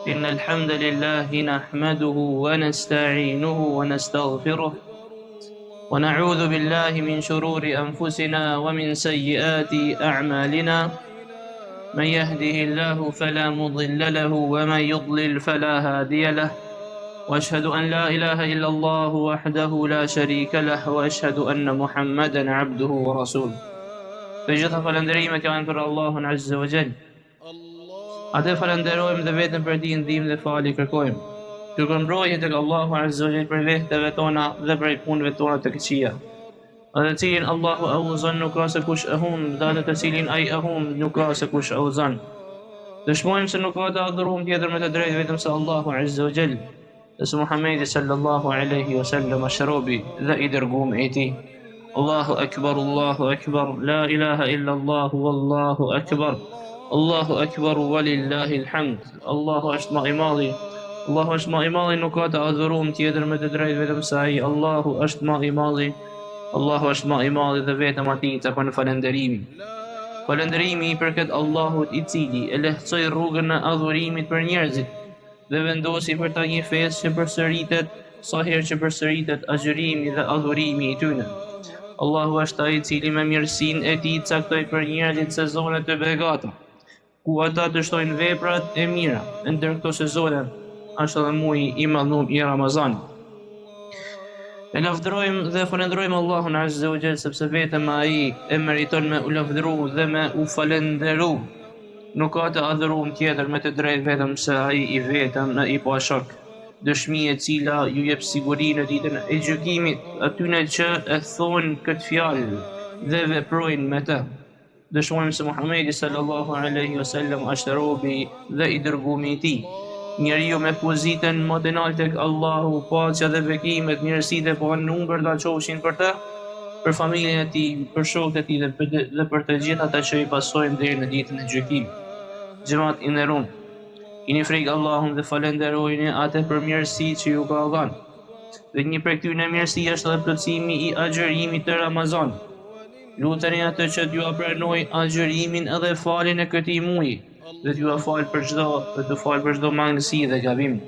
إن الحمد لله نحمده ونستعينه ونستغفره ونعوذ بالله من شرور أنفسنا ومن سيئات أعمالنا من يهده الله فلا مضل له ومن يضلل فلا هادي له وأشهد أن لا إله إلا الله وحده لا شريك له وأشهد أن محمدا عبده ورسوله فجث فلندريم كان për Allahun Azza wa Jall. Atë falenderojmë dhe vetëm për ti ndihmë dhe falje kërkojmë. Kërkojmë mbrojtje tek Allahu Azza wa Jall për vehteve tona dhe për punëve tona të këqija. Atë të cilin Allahu e udhëzon nuk ka se kush e humb, dhe atë të cilin ai e humb nuk ka se kush e udhëzon. Dëshmojmë se nuk ka të adhuruar tjetër me të drejtë vetëm se Allahu Azza wa Jall. Dhe se Muhamedi sallallahu alaihi wasallam është robi dhe i dërguar i tij. Allahu akbar, la ilaha illa Allah, wallahu akbar. Allahu akbar walillahi alhamd. Allahu është më i madhi. Allahu është më i madhi, nuk ka të adhuruar tjetër me të drejtë vetëm se ai. Allahu është më i madhi. Allahu është më i madhi dhe vetëm atij takon falënderimi. Falënderimi i përket Allahut i cili e lehtësoi rrugën e adhurimit për njerëzit dhe vendosi për ta një fesë që përsëritet sa herë që përsëritet agjërimi dhe adhurimi i tyre. Allahu është ai i cili me mirësinë e tij caktoi për njerëzit sezone të begata, ku ata të shtojnë veprat e mira. Ndër këto sezone është edhe muaji i madhëdhënuar i Ramazanit. E lavdërojmë dhe falenderojmë Allahun Azza wa Jall sepse vetëm ai e meriton me u lavdëru dhe me u falenderu. Nuk ka të adhuruar tjetër me të drejtë vetëm se ai i vetëm e i pashok. Dëshmi e cila ju jep siguri në ditën e gjykimit atyne që e thonë këtë fjalë dhe veprojnë me të. Dëshmojmë se Muhamedi sallallahu alaihi wasallam është robi dhe i dërguari i tij. Njeriu me pozitën më të lartë tek Allahu, paqja dhe bekimet, mirësitë e pa numër ta qofshin për të, për familjen e tij, për shokët e tij dhe për të gjithë ata që i pasojnë deri në ditën e gjykimit. Xhamat i nderuar, keni frikë Allahun dhe falenderojeni atë për mirësitë që ju ka dhënë. Dhe një prej këtyre mirësive është edhe plotësimi i agjërimit të Ramazanit. Luteni atë që t'ju pranoj agjërimin edhe faljen e këtij muaji, dhe t'ju fal për çdo mangësi dhe gabim.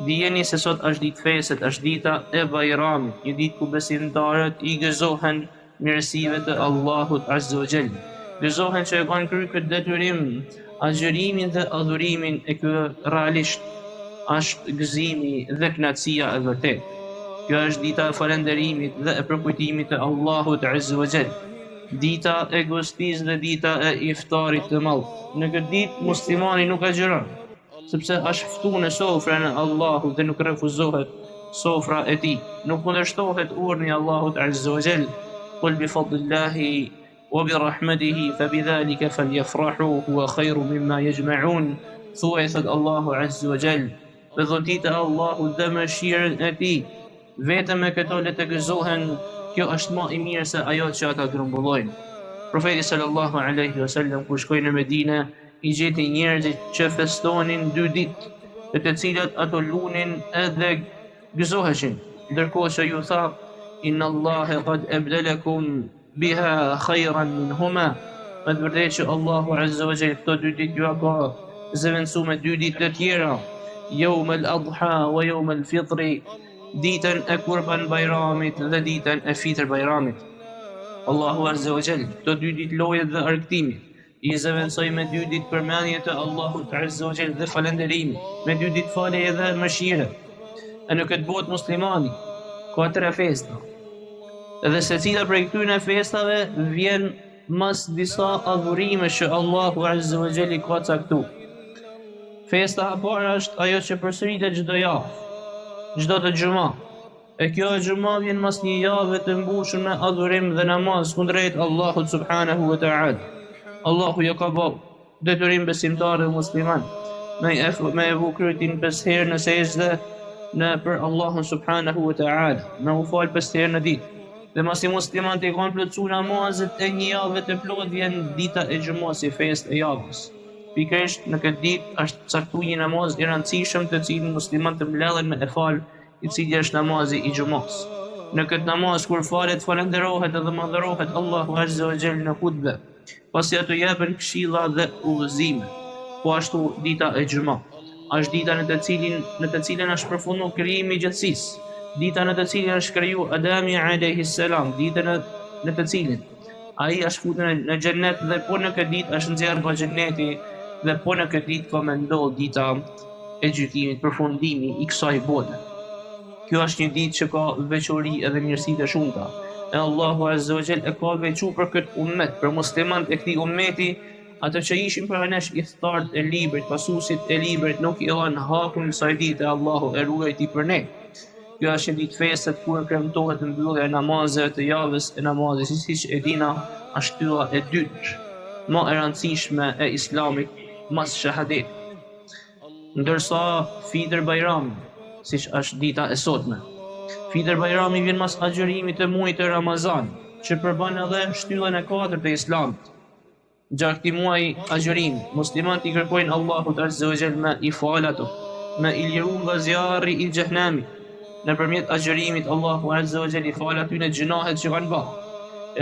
Dijeni se sot është ditë fesët, është dita e Bajramit, një ditë ku besimtarët i gëzohen mirësive të Allahut Azza wa Jall. Gëzohen që e kanë kryer këtë detyrim, agjërimin dhe adhurimin, e ky realisht është gëzimi dhe kënaqësia e vërtetë. Kjo është dita e falënderimit dhe e përkujtimit të Allahut Azza wa Jall. Dita e gostisë dhe dita e iftarit të madh. Në këtë ditë muslimani nuk agjeron, sepse është ftuar në sofrën e Allahut dhe nuk refuzohet sofra e tij. Nuk kundërshtohet urdhni i Allahut Azza wa Jall. Qul bi fadlillahi wa bi rahmatihi fabidhalika falyafrahu huwa khayru mimma yajma'un. Thuaj thot Allahu Azza wa Jall, me dhuntitë e Allahut dhe mëshirën e tij, vetëm me këto le të gëzohen. Kjo është më i mirë se ajo që ata grumbullojnë. Profeti sallallahu alaihi wasallam kur shkoi në Medinë, i gjeti njerëzit që festonin 2 ditë, në të cilat ato lunin edhe gëzoheshin, ndërkohë që ju tha: Inna Allaha qad abdalakum biha khayran minhuma. Me të vërtetë që Allahu Azza wa Jall këto 2 ditë ju ka zëvendësuar me 2 ditë të tjera, Yawm al-Adha wa Yawm al-Fitr, ditën e Kurban Bajramit dhe ditën e Fitr Bajramit. Allahu Azza wa Jall këto 2 ditë lojet dhe argëtimit i zëvendësoi me 2 ditë përmendje të Allahut Azza wa Jall dhe falënderimi, me 2 ditë falje dhe mëshire. E në këtë botë muslimani ka 3 festa, edhe secila prej këtyre festave vjen mas disa adhurimesh që Allahu Azza wa Jall i ka caktuar. Festa e parë është ajo që përsëritet çdo javë, çdo të xhumë. E kjo xhumë vjen mas një jave të mbushur me adhurim dhe namaz kundrejt Allahut subhanahu wa ta'ala. Allahu ja ka bërë detyrim besimtar dhe musliman me e vukrytin 5 herë në sejdë në për Allahun subhanahu wa ta'ala, me u fal 5 herë në ditë. Dhe masi musliman të kanë plotësuar namazet e një jave të plot, vjen dita e xhumës si festë e javës. Pikërisht në këtë ditë është caktuar një namaz i rëndësishëm të cilin muslimanët të mbledhen me e fal, i cili është namazi i xhumës. Në këtë namaz kur falet falenderohet edhe madhërohet Allahu Azza wa Jall në hutbe, pasi ato japen këshilla dhe udhëzime. Po ashtu dita e xhumës. është dita në të cilën është përfunduar krijimi i gjithësisë, dita në të cilën është kriju Adami alayhi salam, dita në të cilën ai është futur në xhennet dhe po në këtë ditë është nxjerrë nga xhenneti dhe po në këtë ditë komendon dita e gjykimit, përfundimi i kësaj bote. Kjo është një ditë që ka veçori edhe mirësi të shumta. E Allahu Azza wa Jall e ka veçuar për këtë ummet, për muslimanët e këtij ummeti, ato që ishin para nesh iftarët e librit, pasuesit e librit, nuk i dhanë hakun kësaj dite, Allahu e ruajti për ne. Kjo është një ditë feste kur kremtohet mbyllja e namazeve të javës e namazit, siç e dina, është shtylla e dytë më e rëndësishme e Islamit mas shahadet. Ndërsa Fitr Bajrami, siç është dita e sotme. Fitr Bajrami vjen mas agjërimit të muajit të Ramazan, që përbën edhe shtyllën e katërt të Islamit. Gjatë këtij muaji agjërimi, muslimanët i kërkojnë Allahut Azza wa Jall me i falatu, me i liru nga zjarri i xhehenamit. Nëpërmjet agjërimit, Allahu Azza wa Jall i fal atyre gjunahet që kanë bërë,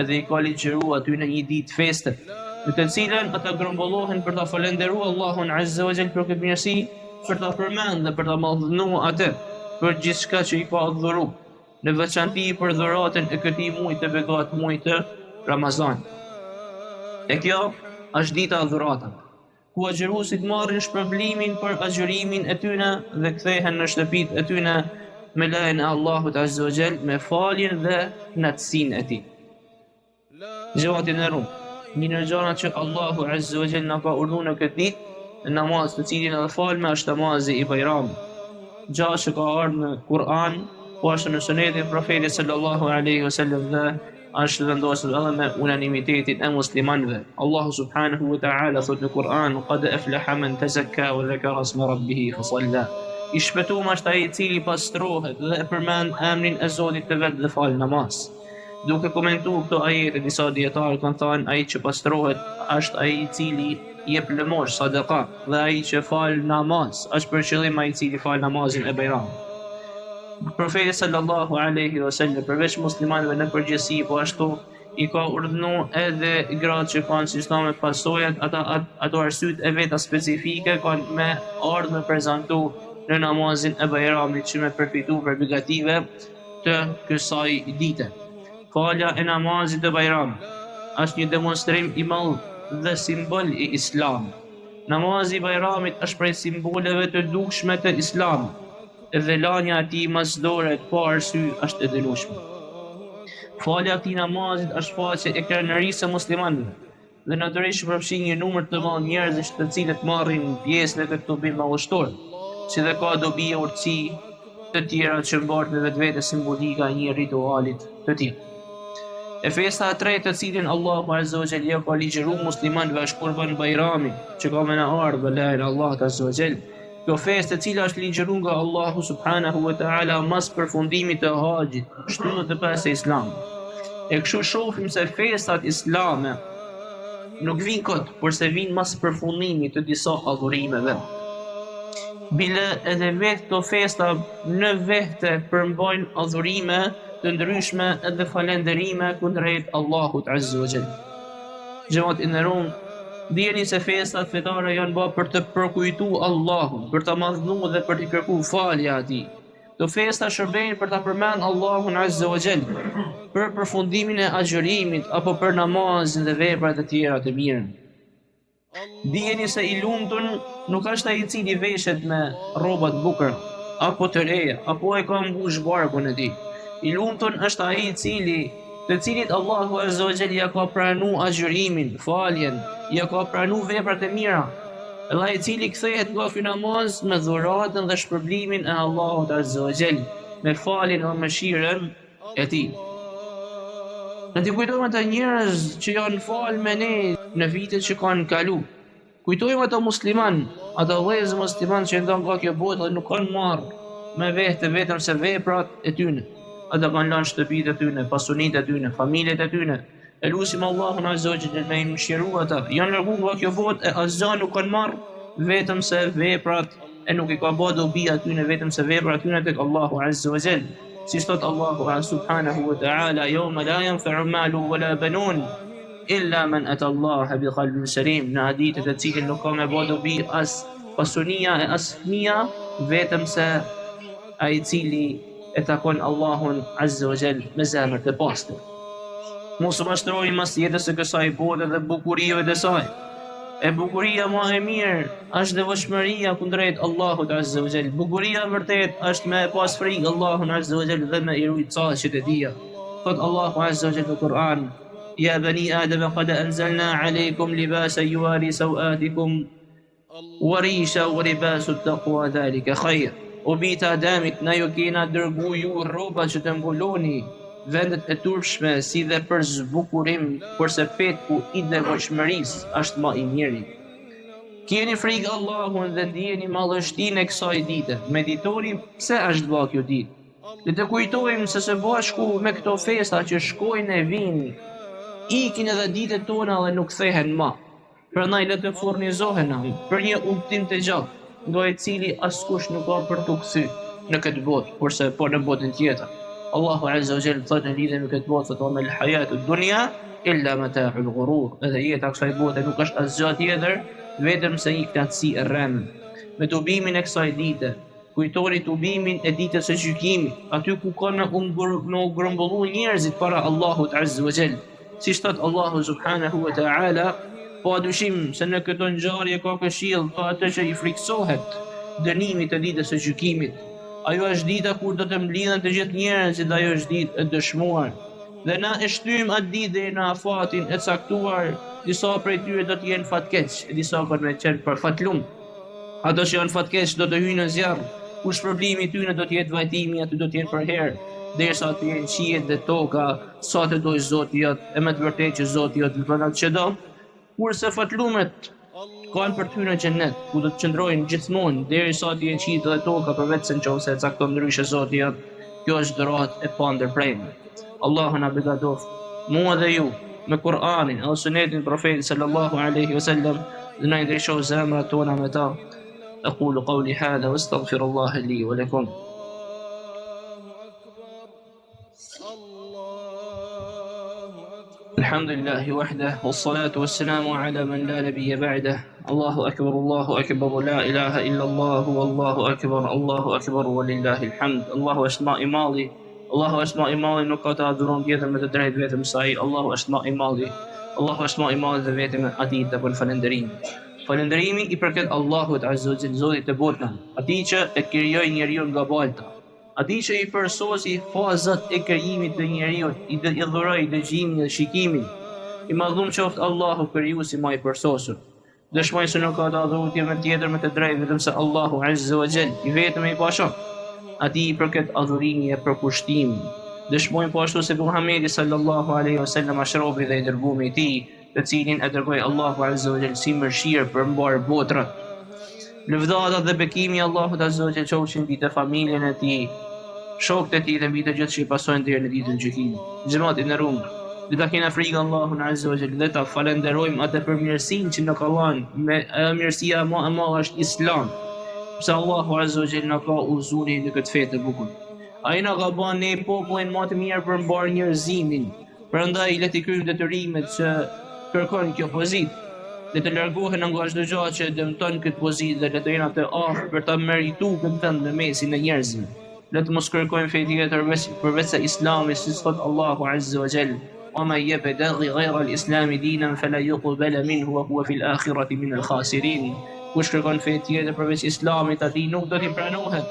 edhe i ka ligjëruar atyre një ditë feste, në të cilën ata grumbullohen për ta falendëruar Allahun Azza wa Jall për këtë mirësi, për ta përmendur dhe për ta madhnuar atë për gjithçka që i ka dhuruar, në veçanti për dhuratën e këtij muaji të begat, muajit të Ramazan. E kjo është dita e dhuratave, ku agjëruesit marrin shpërblimin për agjërimin e tyre dhe kthehen në shtëpitë e tyre me lejen e Allahut Azza wa Jall, me faljen dhe knatësinë e tij. Gjëmatin e rum, një në gjërat që Allahu Azza wa Jall na ka urdhëruar në këtë ditë, në namaz të cilin edhe falme është namazi i Bajramit. Gjë që ka ardhur në Kur'an, po është në sunetin e Profetit sallallahu alaihi wasallam dhe është vendosur edhe me unanimitetin e muslimanëve. Allahu subhanahu wa ta'ala thot në Kur'an: "Qad aflaha man tazakka wa dhakara isma rabbih fa salla." I shpëtuar është ai i cili pastrohet dhe e përmend emrin e Zotit të vet dhe fal namaz. Duke komentuar këto ajete, disa dietarë kanë thënë ai që pastrohet është ai i cili jep lëmosh sadaka dhe ai që fal namaz është për qëllim ai i cili fal namazin e Bajramit. Profeti sallallahu alaihi wasallam përveç muslimanëve në përgjithësi, po ashtu i ka urdhëruar edhe gratë që kanë sisteme pasojat, ato arsyet e veta specifike kanë me ardhmë me prezantu në namazin e Bajramit që me përfitu për begative të kësaj dite. Falja e namazit të Bajramit është një demonstrim i madh dhe simbol i Islamit. Namazi i Bajramit është prej simboleve të dukshme të Islamit, dhe lania e tij masdore pa arsye është e dënueshme. Falja e këtij namazit është faqe e krenarisë së muslimanëve dhe natyrisht përfshin një numër të madh njerëzish të cilët marrin pjesë në këtë tubim madhështor, si dhe ka dobi e urtësi të tjera që mbartë me vetvete simbolika e një ritualit të tillë. E festa e tretë të cilin Allahu Azza wa Jall ka ligjëruar muslimanëve është Kurban Bajrami, që ka me në ardhë lejën Allahut Azza wa Jall. Kjo festë e cila është ligjëruar nga Allahu subhanahu wa ta'ala mas përfundimit të haxhit, shtyllën e pesë e Islamit. E kështu shohim se festat islame nuk vinë kot, por se vinë mas përfundimit të disa adhurimeve. Bile edhe vetë këto festa në vete përmbajnë adhurime të ndryshme edhe falënderime kundrejt Allahut Azza wa Jall. Xhamat e nderuar, dijeni se festat fetare janë bërë për të përkujtuar Allahun, për ta madhnuar dhe për të kërkuar falje atij. Këto festa shërbejnë për ta përmendur Allahun Azza wa Jall, për përfundimin e agjërimit apo për namazin dhe veprat e tjera të mira. Dijeni se i lumtur nuk është ai i cili veshet me rroba të bukura apo të reja, apo e ka mbush barkun e tij. I lumtur është ai i cili të cilit Allahu Azza wa Jall ja ka pranuar agjërimin, faljen, ja ka pranuar veprat e mira, dhe ai i cili kthehet nga ky namaz me dhuratën dhe shpërblimin e Allahut Azza wa Jall, me faljen dhe mëshirën e tij. Ne t'i kujtojmë ata njerëz që janë falë me ne në vitet që kanë kalu. Kujtojmë ata musliman, ata vëllezër musliman që ndonë nga kjo botë dhe nuk kanë marrë me vete vetëm se veprat e tyne. Ata kanë lanë shtëpitë e tyne, pasunitë e tyne, familjet e tyne. E lutim Allahun Azza wa Jall me i mëshiru ata. Janë largu nga kjo botë e asgjë nuk kanë marrë vetëm se veprat e nuk i ka bërë dobi atyne vetëm se veprat tyne tek Allahu Azza wa Jall. Si thot Allahu subhanahu wa ta'ala: "Yawma la yanfa'u malun wala banun illa man ata Allah bi qalbin salim." Në hadithet e cilën nuk ka me bërë dobi as pasunia e as fëmia, vetëm se ai i cili e takon Allahun Azza wa Jall me zemër të pastër. Mos u mashtrojmë mas jetës së kësaj bote dhe bukurive të saj. E bukuria më e mirë është devotshmëria kundrejt Allahut Azza wa Jall. Bukuria vërtet është me pas frikë Allahun Azza wa Jall dhe me i rujt çështjet e tij. Thot Allahu Azza wa Jall në Kur'an: "Ya bani Adam qad anzalna alaykum libasan yuwari sawatikum wa risha wa libasu at-taqwa dhalika khair." O bita Adamit, na ju kena dërgu ju rroba që të mbuloni vendet e turpshme si dhe për zbukurim, kurse petku i devotshmërisë është më i miri. Keni frikë Allahun dhe ndjeni mallështinë e kësaj dite. Meditori pse është bërë kjo ditë. Le të kujtojmë se së bashku me këto festa që shkojnë e vinë, ikin edhe ditët tona dhe nuk kthehen më. Prandaj le të furnizohena për një udhtim të gjatë, nga i cili askush nuk ka për të kthy në këtë botë, kurse po në botën tjetër. Allahu Azza wa Jall thotë në lidhje me këtë botë, thotë me al-hayatu dunya illa mata'ul ghurur. Edhe jeta kësaj bote nuk është asgjë tjetër vetëm se një knatësi e rrëmë. Me tubimin e kësaj dite, kujtoni tubimin e ditës së gjykimit, aty ku kanë në grumbullu njerëzit para Allahut Azza wa Jall. Si thot Allahu subhanahu wa ta'ala: "Pa dyshim se në këtë ngjarje ka këshill pa atë që i friksohet dënimit të ditës së gjykimit. Ajo është dita kur do të mblidhen të gjithë njerëzit, ajo është ditë e dëshmuar. Dhe na e shtym atë ditë deri në afatin e caktuar. Disa prej tyre do të jenë fatkeq, e disa kanë me qenë për fatlum. Ato që janë fatkeq do të hyjnë në zjarr, ku shpërblimi i tyre do të jetë vajtimi, aty do të jenë për herë, derisa të jenë qiejt dhe toka, sa të dojë Zoti jot, e me të vërtetë që Zoti jot do të që do. Kurse fatlumet kanë për ty në xhenet, ku do të qëndrojnë gjithmonë derisa të jenë qiejt dhe toka, përveç se nëse e cakton ndryshe Zoti jot. Kjo është dhuratë e pandërprerme. Allahu na beqadof mua dhe ju me Kur'anin e sunetin e Profetit sallallahu alaihi wasallam, dhe na ndriçoj zemrat tona me ta. أقول قولي هذا واستغفر الله لي ولكم. الحمد لله وحده والصلاة والسلام على من لا نبي بعده. الله أكبر الله أكبر لا إله إلا الله والله أكبر ولله الحمد. الله أسماء ماضي الله أسماء ماضي نقطة درون ديتا متدريد بيت مساي. الله أسماء ماضي الله أسماء ماضي بيت من أديد والفلندرين. Falëndërimi i përket Allahut Azza wa Jall, Zotit të botës, atij që e krijoi njeriu nga balta, atij që i përsosi fazat e krijimit të njeriu, i dhuroi dëgjimin dhe shikimin. I madhum qoftë Allahu krijuesi më i përsosur. Dëshmoj se nuk ka adhuruar me tjetër me të drejtë vetëm se Allahu Azza wa Jall, i vetëm i pashok. Atij i përket adhurimi e përkushtimi. Dëshmoj po ashtu se Muhamedi sallallahu alaihi wasallam është robi dhe i dërguari i tij, të cilin e dërgoi Allahu Azza wa Jall si mëshirë për mbar botrat. Lëvdata dhe bekimi i Allahut Azza wa Jall qofshin mbi të familjen e tij, shokët e tij dhe mbi të gjithë që i pasojnë deri në ditën e gjykimit. Xhamatin e Rum, dhe ta kena frikë Allahun Azza wa Jall dhe ta falenderojmë atë për mirësinë që na ka dhënë. Me mirësia më e madhe është Islam. Pse Allahu Azza wa Jall na ka udhëzuar në këtë fetë të bukur. Ai na ka bënë ne popullin më të mirë për mbar njerëzimin. Prandaj le të kryejmë detyrimet që kërkon kjo pozitë, dhe të largohen nga çdo gjë që dëmton këtë pozitë dhe le të jenë atë afër për ta merituar këtë vend në mesin e njerëzve. Le të mos kërkojmë fe tjetër përveç se Islami, si thot Allahu Azza wa Jall: "Wa man yabtaghi ghayra al-islam dinan fala yuqbala minhu wa huwa fi al-akhirati min al-khasirin." Kush kërkon fe tjetër përveç Islamit, atij nuk do t'i pranohet,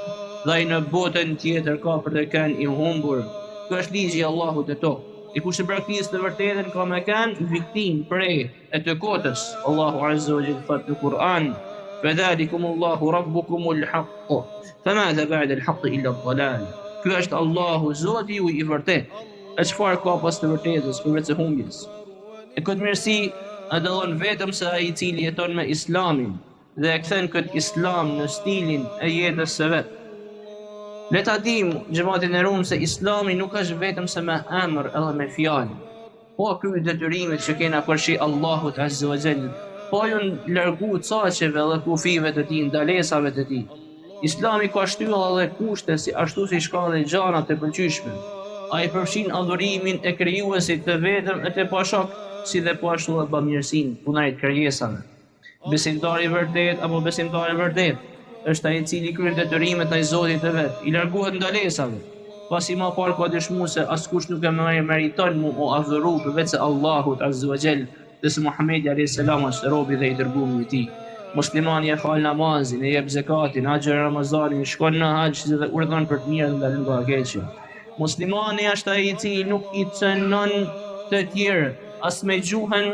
dhe ai në botën tjetër ka për të qenë i humbur. Ky është ligji i Allahut te to. I kush e praktikon të vërtetën ka me kanë viktim prej e të kotës. Allahu Azza wa Jall thot në Kur'an: "Fadhalikum Allahu rabbukumul haqq, famadha ba'da al-haqq illa ad-dhalal." Ky është Allahu Zoti ju i vërtet. E çfarë ka pas të vërtetës përveç së humbjes? E këtë mirësi e dallon vetëm se ai i cili jeton me Islamin dhe e kthen këtë Islam në stilin e jetës së vet. Le ta dimë, xhamatin e Rum, se Islami nuk është vetëm se me emër edhe me fjalë. Po ky detyrimet që kena përfshi Allahut Azza wa Jall, po ju largu çaqeve dhe kufive të tij, ndalesave të tij. Islami ka shtylla dhe kushte si ashtu si ka dhe gjëra të pëlqyeshme. Ai përfshin adhurimin e krijuesit të vetëm e të pashok, si dhe po ashtu edhe bamirësinë punajt krijesave. Besimtari i vërtet apo besimtari i vërtet është ai i cili kryen detyrimet ndaj Zotit të vet, i largohet ndalesave, pasi më parë ka dëshmuar se askush nuk e meriton mu adhuru përveç se Allahut Azza wa Jall, dhe se Muhamedi alayhis salam është robi dhe i dërguari i tij. Muslimani e fal namazin, e jep zakatin, haxhin Ramazanin, shkon në haxh dhe urdhon për të mirë dhe ndalon nga keqja. Muslimani është ai i cili nuk i cënon të tjerë, as me gjuhën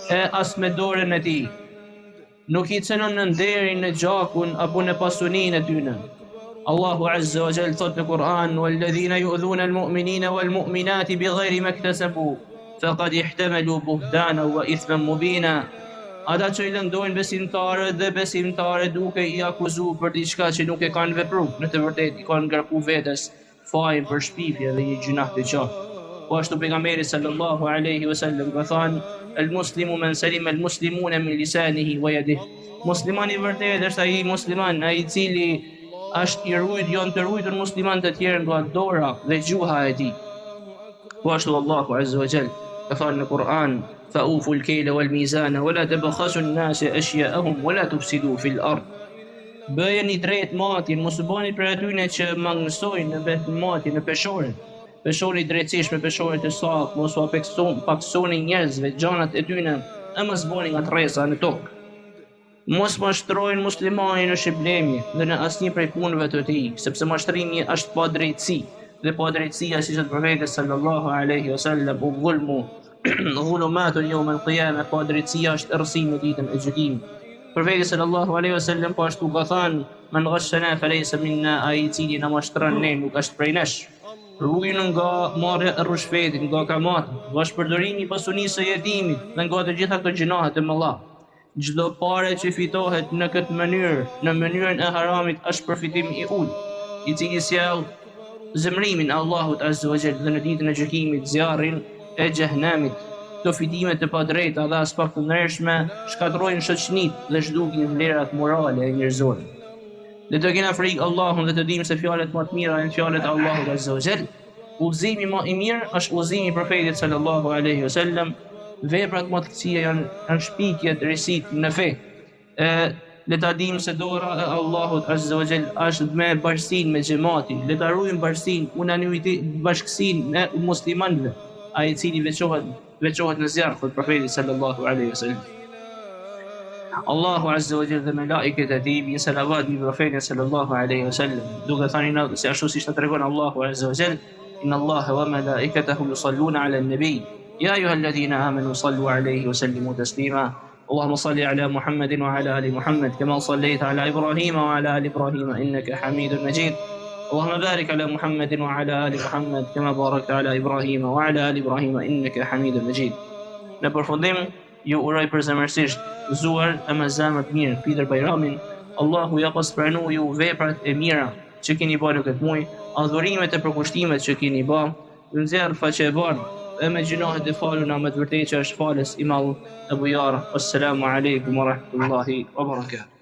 e as me dorën e tij. Nuk i cënon në nderin, në gjakun apo në pasuninë e tyre. Allahu Azza wa Jall thot në Kur'an: "Walladhina yu'dhuna al-mu'minina wal-mu'minati bighayri ma iktasabu, faqad ihtamalu buhtanan wa ithman mubina." Ata që i lëndojnë besimtarët dhe besimtarët duke i akuzuar për diçka që nuk e kanë vepruar, në të vërtetë i kanë ngarkuar vetes fajin për shpifje dhe një gjunah të qartë. Po ashtu pejgamberi sallallahu alaihi wasallam ka thënë: "El-muslimu man salima al-muslimuna min lisanihi wa yadihi." Muslimani i vërtetë është ai musliman ai i cili është i ruajtur, janë të ruajtur muslimanët e tjerë nga dora dhe gjuha e tij. Po ashtu Allahu Azza wa Jall ka thënë në Kur'an: "Fa'ufu al-kayla wal-mizana wa la tabkhasu an-nasa ashya'ahum wa la tufsidu fil ard." Bëjeni drejt matin, mos u bëni për atyre që mangësojnë në vetë matin, në peshore. Peshoni drejtësisht me peshore të saktë, mos u paksoni njerëzve gjanat e tyre, e mos bëni nga tresa në tokë. Mos mashtrojnë muslimanin në shpëlimi dhe në asnjë prej punëve të tij, sepse mashtrimi është pa drejtësi, dhe pa drejtësia, siç e profeti sallallahu alaihi wasallam, u dhulmu dhulumatun yawm al-qiyamah, pa drejtësia është errësi në ditën e gjykimit. Profeti sallallahu alaihi wasallam po ashtu ka thënë: "Man ghashana falaysa minna", ai i cili na mashtron ne nuk është prej nesh. Ruajini nga marrja e rrushfetit, nga kamat, nga shpërdorimi i pasunisë së jetimit dhe nga të gjitha këto gjinohe të mëdha. Çdo pare që fitohet në këtë mënyrë, në mënyrën e haramit, është përfitim i ulët, i cili sjell zemrimin e Allahut Azza wa Jall dhe në ditën e gjykimit zjarrin e xhehenamit. Këto fitime të padrejta dhe as pak të ndershme shkatërrojnë shoqënitë dhe zhdugin vlerat morale e njerëzore. Le të kena frikë Allahun dhe të dimë se fjalët më të mira janë fjalët e Allahut Azza wa Jall. Udhëzimi më i mirë është udhëzimi i profetit sallallahu alaihi wasallam. Veprat më të këqija janë shpikjet risit në fe. Le ta dimë se dora e Allahut Azza wa Jall është me bashkësinë me xhamatin. Le ta ruajmë bashkësinë, unanimitet, bashkësinë e muslimanëve, ai i cili veçohet në zjarr, thot profeti sallallahu alaihi wasallam. Allahu Azza wa Jall dhe melekët e tij bin salavat bi profetit sallallahu alaihi wasallam, duke thënë se ashtu siç ta tregon Allahu Azza wa Jall: "Inna Allaha wa malaikatahu yusalluna 'ala an-nabi, ya ayyuhalladhina amanu sallu 'alayhi wa sallimu taslima." اللهم صل على محمد وعلى آل محمد كما صليت على إبراهيم وعلى آل إبراهيم إنك حميد مجيد. اللهم بارك على محمد وعلى آل محمد كما باركت على إبراهيم وعلى آل إبراهيم إنك حميد مجيد. Në përfundim, ju uroj përsemërsisht zuar e me zemër të mirë Peter Bajramin. Allahu ja paspranoj ju veprat e mira që keni bërë në këtë muaj, adhurimet e përkushtimet që keni bërë, nxjerr faqe e bardhë e me gjinohet e faluna me të vërtetë që është falës i madh e bujara. Assalamu alaikum wa rahmatullahi wa barakatuh.